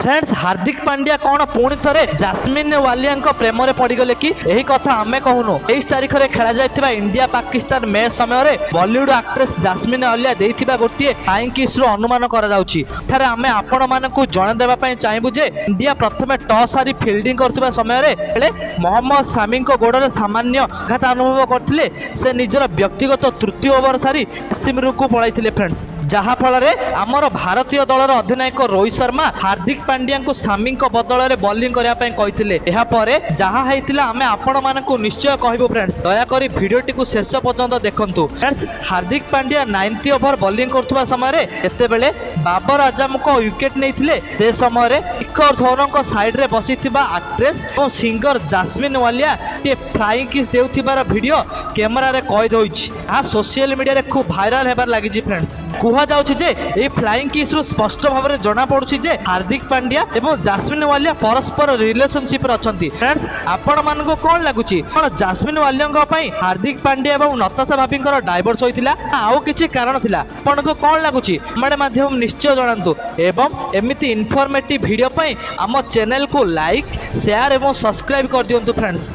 Friends Hardik Pandya कौन पुणी थे जास्मिन वालिया प्रेम में पड़गले कि यही कथा आम कहूनु 23 तारिख में खेल जाता इंडिया पाकिस्तान मैच समय बॉलीवुड एक्ट्रेस जास्मिन वालिया देथिबा गोटे फ्लाइंग किस अनुमान कर आम आपण मानक जनदेवाई चाहबू जे इंडिया प्रथम टॉस हारी फील्डिंग कर समय मोहम्मद सामी गोड़ सामान्य आघात अनुभव करते से निजर व्यक्तिगत तृतीय ओवर सारी सिमरू को पलैते फ्रेंड्स जहाँफल आमर भारतीय दलर अधिनायक रोहित शर्मा हार्दिक पांड्या को सामी बदल में बॉलिंग करने जहाँ होता आम आपण मानक निश्चय कहबू फ्रेंड्स दयाकोरी भिडियोटी को शेष पर्यंत देखंतु friends Hardik Pandya 90 over bowling करथुवा समय एतेबेले बाबर आजम को विकेट नहीं से समय शिखर धवन साइड रे बसी एक्ट्रेस और सिंगर जास्मिन वालिया टे फ्लाइंग किस देउथिबार वीडियो कैमरा रे कैद होइछि आ सोशल मीडिया रे खूब वायरल हेबार लागिछि फ्रेंड्स कुहा जाउछि जे ए फ्लाइंग किस रु स्पष्ट भाव में जना पड़ुछि जे हार्दिक पांड्या एवं जास्मिन वालिया परस्पर रिलेशनशिप रे अछंती फ्रेंड्स आपण मानको कोन लागुछि कोन जास्मिन वालिया पई हार्दिक पांड्या एवं नताशा भाभींकर डाइवोर्स होइतिला आउ किछि कारण थिला आपनको कोन लागुछि हमरे माध्यम निश्चय जणांतु एवं एमिति इन्फॉर्मेटिव वीडियो पई हम चैनल को लाइक शेयर एवं सब्सक्राइब कर दियंतु फ्रेंड्स।